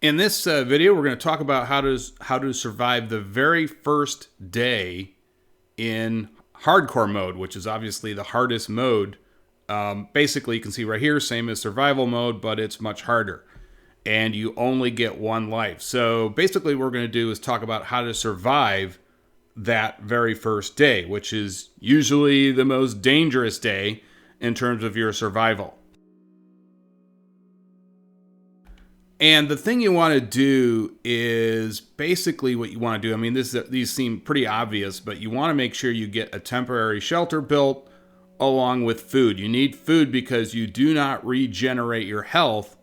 In this video, we're going to talk about how to survive the very first day in hardcore mode, which is obviously the hardest mode. Basically, you can see right here, same as survival mode, but it's much harder. And you only get one life. So basically what we're going to do is talk about how to survive that very first day, which is usually the most dangerous day in terms of your survival. And the thing you want to do is basically what you want to do. I mean, these seem pretty obvious, but you want to make sure you get a temporary shelter built along with food. You need food because you do not regenerate your health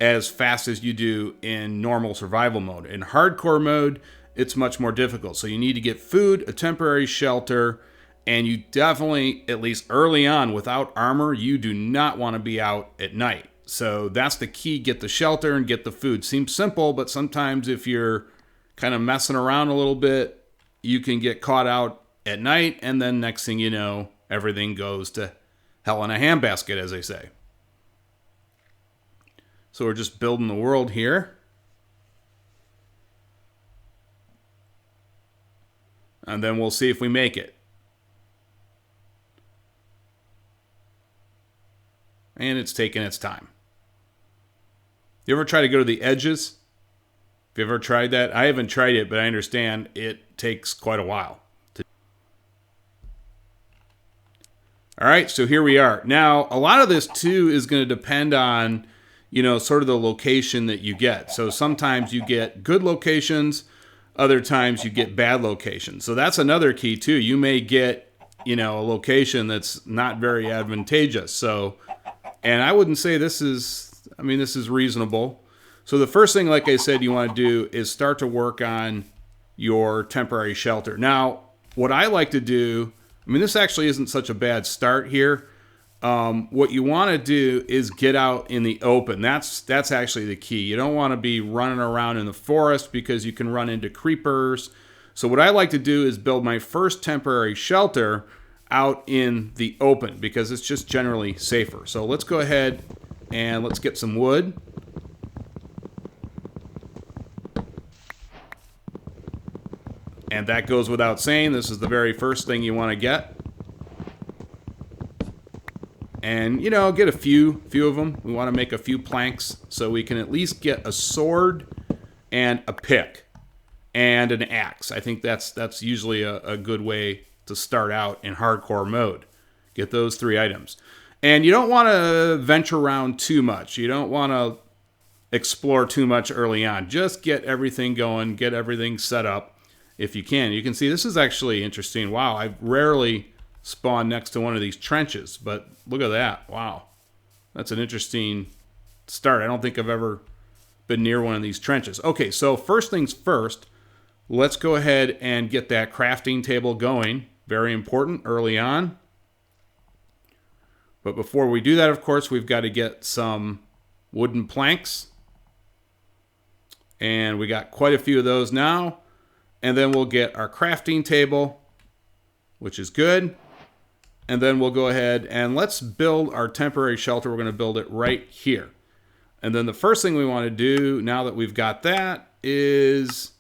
as fast as you do in normal survival mode. In hardcore mode, it's much more difficult. So you need to get food, a temporary shelter, and you definitely, at least early on, without armor, you do not want to be out at night. So that's the key. Get the shelter and get the food. Seems simple, but sometimes if you're kind of messing around a little bit, you can get caught out at night, and then next thing you know, everything goes to hell in a handbasket, as they say. So we're just building the world here. And then we'll see if we make it. And it's taking its time. You ever try to go to the edges? Have you ever tried that? I haven't tried it, but I understand it takes quite a while. All right, so here we are. Now, a lot of this, too, is going to depend on, sort of the location that you get. So sometimes you get good locations. Other times you get bad locations. So that's another key, too. You may get, a location that's not very advantageous. So, and I wouldn't say this is reasonable. So the first thing, like I said, you want to do is start to work on your temporary shelter. Now, what I like to do, this actually isn't such a bad start here. What you want to do is get out in the open. That's actually the key. You don't want to be running around in the forest because you can run into creepers. So what I like to do is build my first temporary shelter out in the open because it's just generally safer. So let's go ahead and let's get some wood. And that goes without saying. This is the very first thing you want to get. And, get a few of them. We want to make a few planks so we can at least get a sword and a pick and an axe. I think that's usually a good way to start out in hardcore mode. Get those 3 items. And you don't want to venture around too much. You don't want to explore too much early on. Just get everything going, get everything set up if you can. You can see this is actually interesting. Wow, I've rarely spawned next to one of these trenches, but look at that. Wow, that's an interesting start. I don't think I've ever been near one of these trenches. Okay, so first things first, let's go ahead and get that crafting table going. Very important early on. But before we do that, of course, we've got to get some wooden planks. And we got quite a few of those now. And then we'll get our crafting table, which is good. And then we'll go ahead and let's build our temporary shelter. We're going to build it right here. And then the first thing we want to do, now that we've got that, is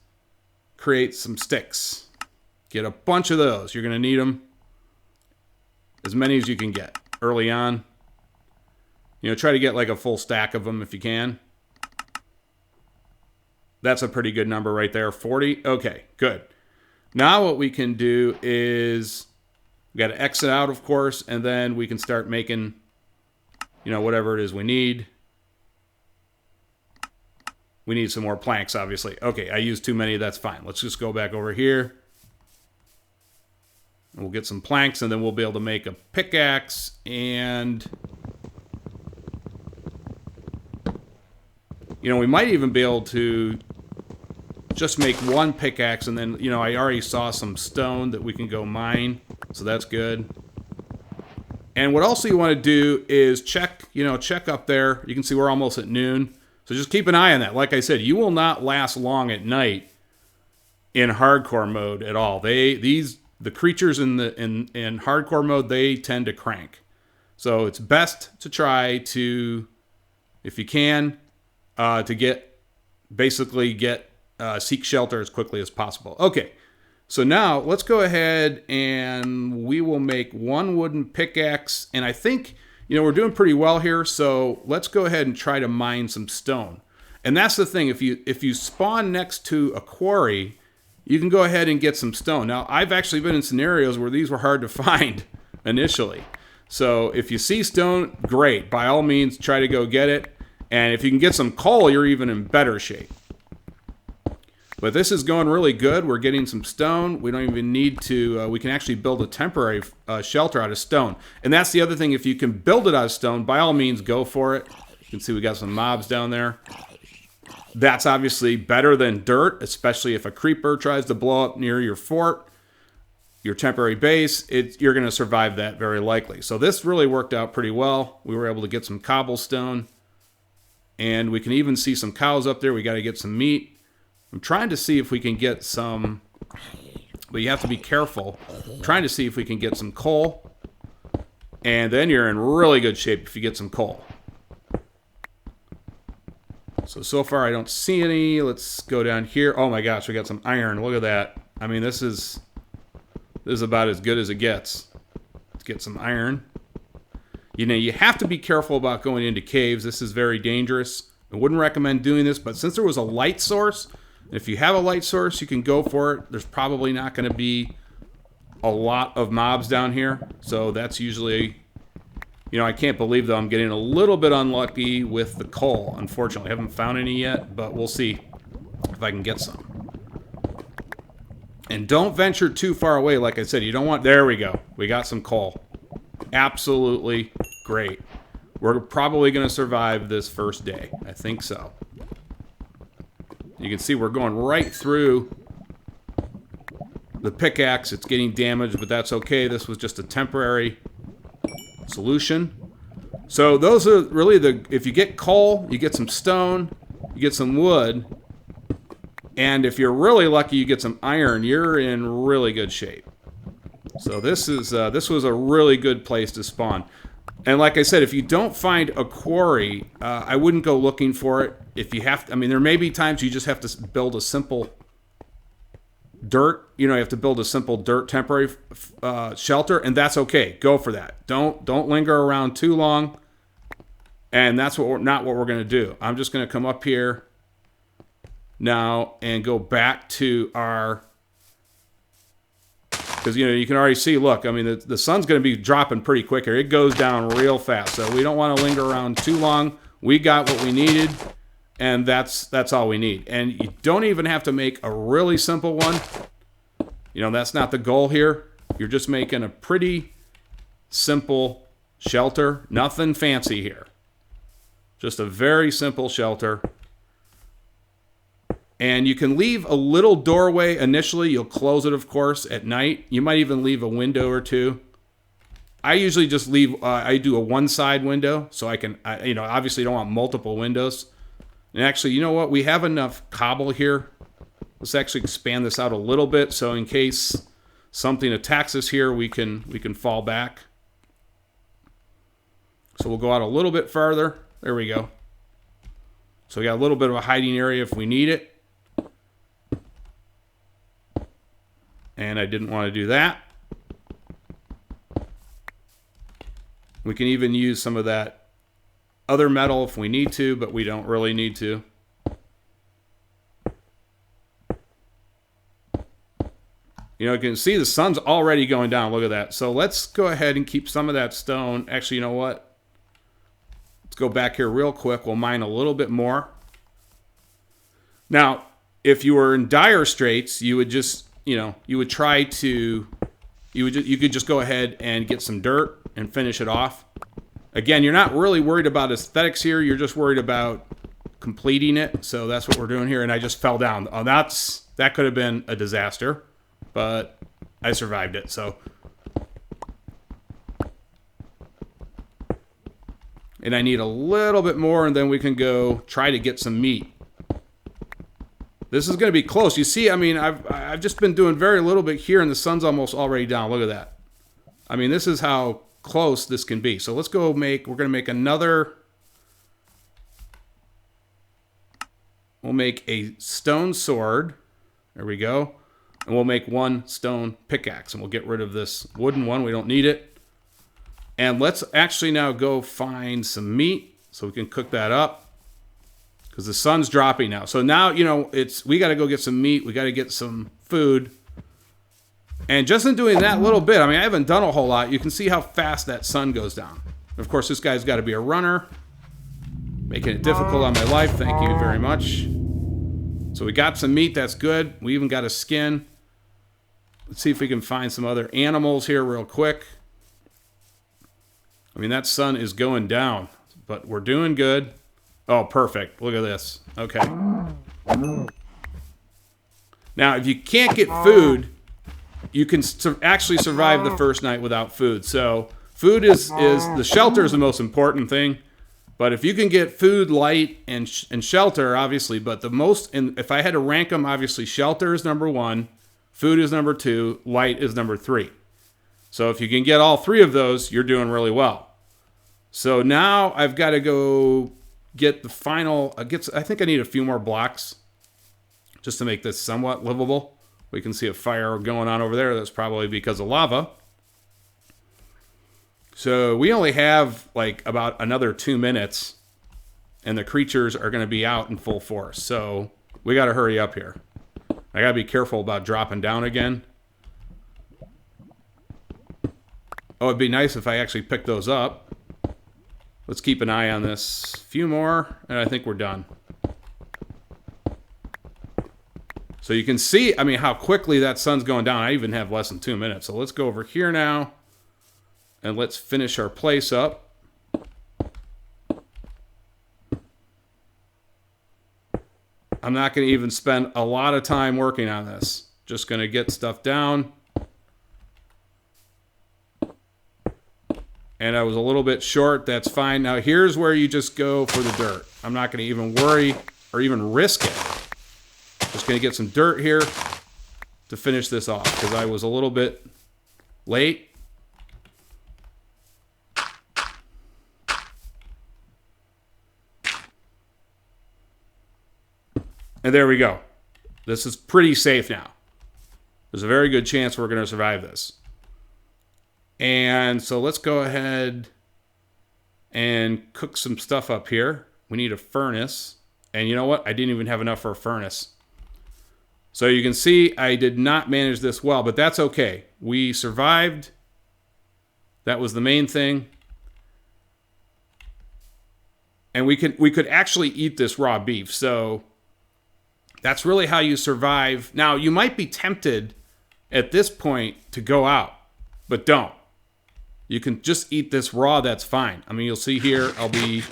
create some sticks. Get a bunch of those. You're going to need them. As many as you can get early on. Try to get like a full stack of them if you can. That's a pretty good number right there, 40. Okay, good. Now what we can do is we got to exit out, of course, and then we can start making, whatever it is we need. We need some more planks, obviously. Okay, I used too many. That's fine. Let's just go back over here. We'll get some planks, and then we'll be able to make a pickaxe, and we might even be able to just make one pickaxe, and then, I already saw some stone that we can go mine, so that's good. And what also you want to do is check up there. You can see we're almost at noon, so just keep an eye on that. Like I said, you will not last long at night in hardcore mode at all. The creatures in hardcore mode, they tend to crank. So it's best to try to, if you can, to get basically seek shelter as quickly as possible. Okay, so now let's go ahead and we will make one wooden pickaxe. And I think, we're doing pretty well here. So let's go ahead and try to mine some stone. And that's the thing. If you spawn next to a quarry, you can go ahead and get some stone. Now, I've actually been in scenarios where these were hard to find initially. So if you see stone, great. By all means, try to go get it. And if you can get some coal, you're even in better shape. But this is going really good. We're getting some stone. We don't even need to, we can actually build a temporary shelter out of stone. And that's the other thing. If you can build it out of stone, by all means, go for it. You can see we got some mobs down there. That's obviously better than dirt, especially if a creeper tries to blow up near your fort, your temporary base. You're going to survive that very likely. So this really worked out pretty well. We were able to get some cobblestone, and we can even see some cows up there. We got to get some meat. I'm trying to see if we can get some, but you have to be careful. I'm trying to see if we can get some coal, and then you're in really good shape if you get some coal. So far I don't see any. Let's go down here. Oh my gosh, we got some iron. Look at that. I mean, this is about as good as it gets. Let's get some iron. You have to be careful about going into caves. This is very dangerous. I wouldn't recommend doing this, but since there was a light source, if you have a light source, you can go for it. There's probably not going to be a lot of mobs down here. So that's usually, I can't believe, though, I'm getting a little bit unlucky with the coal, unfortunately. I haven't found any yet, but we'll see if I can get some. And don't venture too far away. Like I said, you don't want... There we go. We got some coal. Absolutely great. We're probably going to survive this first day. I think so. You can see we're going right through the pickaxe. It's getting damaged, but that's okay. This was just a temporary solution. So those are really if you get coal, you get some stone, you get some wood, and if you're really lucky, you get some iron, you're in really good shape. So this was a really good place to spawn. And like I said, if you don't find a quarry, I wouldn't go looking for it. If you have to, there may be times you just have to build a simple dirt, you have to build a simple dirt temporary shelter, and that's okay. Go for that. Don't linger around too long. And that's not what we're going to do. I'm just going to come up here now and go back to our, because you can already see, look, the sun's going to be dropping pretty quick here. It goes down real fast. So we don't want to linger around too long. We got what we needed, and that's all we need. And you don't even have to make a really simple one. That's not the goal here. You're just making a pretty simple shelter. Nothing fancy here. Just a very simple shelter. And you can leave a little doorway initially. You'll close it, of course, at night. You might even leave a window or two. I usually just leave, I do a one-side window, so I can, obviously don't want multiple windows. And actually, you know what? We have enough cobble here. Let's actually expand this out a little bit, so in case something attacks us here, we can fall back. So we'll go out a little bit farther. There we go. So we got a little bit of a hiding area if we need it. And I didn't want to do that. We can even use some of that other metal if we need to, but we don't really need to. You can see the sun's already going down. Look at that. So let's go ahead and keep some of that stone. Actually, you know what? Let's go back here real quick. We'll mine a little bit more. Now, if you were in dire straits, you would just, you would try to, you could just go ahead and get some dirt and finish it off. Again, you're not really worried about aesthetics here. You're just worried about completing it. So that's what we're doing here. And I just fell down. Oh, that could have been a disaster, but I survived it. So, and I need a little bit more, and then we can go try to get some meat. This is going to be close. You see, I've just been doing very little bit here, and the sun's almost already down. Look at that. This is how close this can be. So let's go we're going to make another we'll make a stone sword. There we go. And we'll make one stone pickaxe. And we'll get rid of this wooden one. We don't need it. And let's actually now go find some meat so we can cook that up. Because the sun's dropping now. So now, you know, we got to go get some meat. We got to get some food. And just in doing that little bit, I mean, I haven't done a whole lot. You can see how fast that sun goes down. Of course, this guy's got to be a runner. Making it difficult on my life. Thank you very much. So we got some meat. That's good. We even got a skin. Let's see if we can find some other animals here real quick. I mean, that sun is going down. But we're doing good. Oh, perfect. Look at this. Okay. Now, if you can't get food, you can actually survive the first night without food. So food is the shelter is the most important thing. But if you can get food, light, and shelter, obviously, but the most, and if I had to rank them, obviously shelter is number 1, food is number 2, light is number 3. So if you can get all 3 of those, you're doing really well. So now I've got to go get the final, I think I need a few more blocks just to make this somewhat livable. We can see a fire going on over there. That's probably because of lava. So we only have like about another 2 minutes and the creatures are going to be out in full force. So we got to hurry up here. I got to be careful about dropping down again. Oh, it'd be nice if I actually picked those up. Let's keep an eye on this. A few more, and I think we're done. So you can see, I mean, how quickly that sun's going down. I even have less than 2 minutes. So let's go over here now. And let's finish our place up. I'm not going to even spend a lot of time working on this. Just going to get stuff down. And I was a little bit short. That's fine. Now here's where you just go for the dirt. I'm not going to even worry or even risk it. Just going to get some dirt here to finish this off because I was a little bit late. And there we go. This is pretty safe now. There's a very good chance we're going to survive this. And so let's go ahead and cook some stuff up here. We need a furnace. And you know what? I didn't even have enough for a furnace. So you can see I did not manage this well, but that's okay. We survived. That was the main thing. And we could actually eat this raw beef. So that's really how you survive. Now, you might be tempted at this point to go out, but don't. You can just eat this raw, that's fine. I mean, you'll see here, I'll be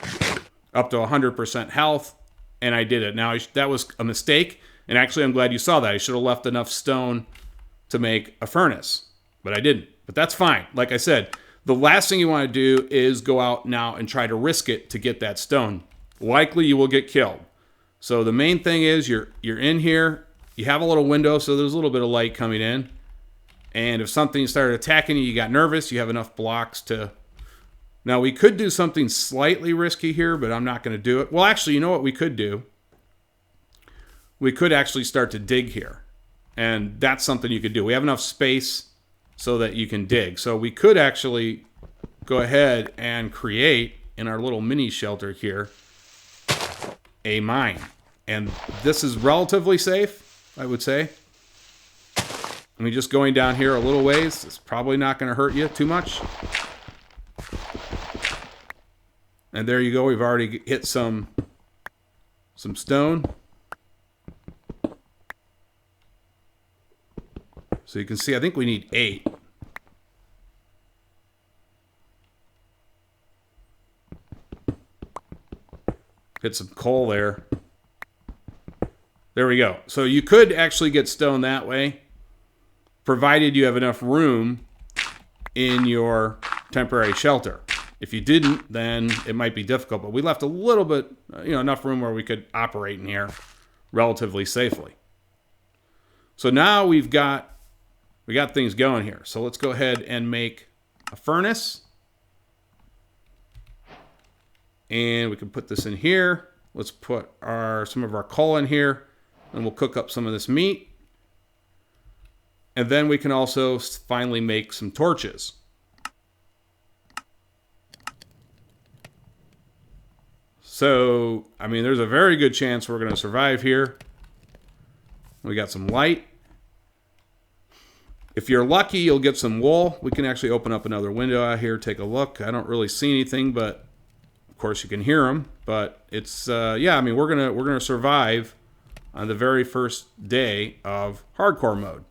up to 100% health, and I did it. Now, that was a mistake, and actually, I'm glad you saw that. I should have left enough stone to make a furnace, but I didn't. But that's fine. Like I said, the last thing you want to do is go out now and try to risk it to get that stone. Likely, you will get killed. So the main thing is you're in here, you have a little window, so there's a little bit of light coming in. And if something started attacking you, you got nervous, you have enough blocks to... Now, we could do something slightly risky here, but I'm not going to do it. Well, actually, you know what we could do? We could actually start to dig here. And that's something you could do. We have enough space so that you can dig. So we could actually go ahead and create, in our little mini shelter here, a mine. And this is relatively safe, I would say. I mean, just going down here a little ways, it's probably not going to hurt you too much. And there you go. We've already hit some stone. So you can see, I think we need 8. Hit some coal there. There we go. So you could actually get stone that way, provided you have enough room in your temporary shelter. If you didn't, then it might be difficult. But we left a little bit, enough room where we could operate in here relatively safely. So now we got things going here. So let's go ahead and make a furnace. And we can put this in here. Let's put some of our coal in here, and we'll cook up some of this meat. And then we can also finally make some torches. So, I mean, there's a very good chance we're going to survive here. We got some light. If you're lucky, you'll get some wool. We can actually open up another window out here, take a look. I don't really see anything, but of course you can hear them. But it's yeah, I mean, we're gonna survive on the very first day of hardcore mode.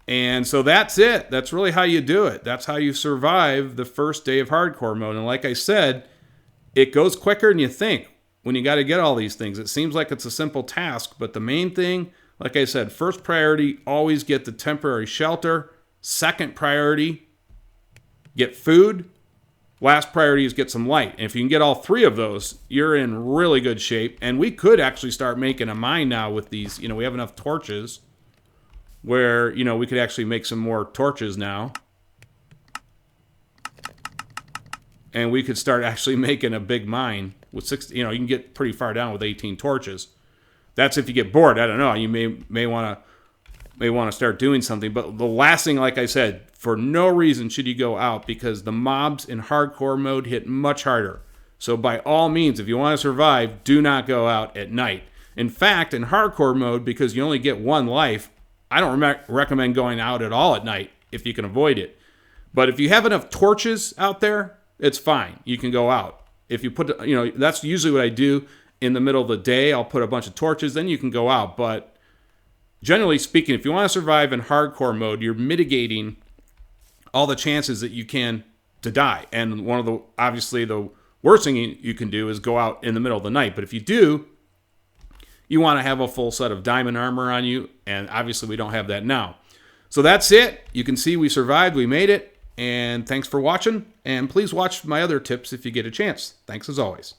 And so that's it. That's really how you do it. That's how you survive the first day of hardcore mode. And like I said, it goes quicker than you think when you got to get all these things. It seems like it's a simple task, but the main thing, like I said, first priority, always get the temporary shelter. Second priority, get food. Last priority is get some light. And if you can get all three of those, you're in really good shape. And we could actually start making a mine now with these. You know, we have enough torches where, you know, we could actually make some more torches now. And we could start actually making a big mine with 6, you know, you can get pretty far down with 18 torches. That's if you get bored. I don't know. You may want to start doing something. But the last thing, like I said, for no reason should you go out, because the mobs in hardcore mode hit much harder. So by all means, if you want to survive, do not go out at night. In fact, in hardcore mode, because you only get one life, I don't recommend going out at all at night if you can avoid it. But if you have enough torches out there, it's fine. You can go out. If you put, you know, that's usually what I do in the middle of the day. I'll put a bunch of torches, then you can go out. But generally speaking, if you want to survive in hardcore mode, you're mitigating all the chances that you can to die. And one of the, obviously, the worst thing you can do is go out in the middle of the night. But if you do, you want to have a full set of diamond armor on you, and obviously we don't have that now. So that's it. You can see we survived, we made it, and thanks for watching, and please watch my other tips if you get a chance. Thanks as always.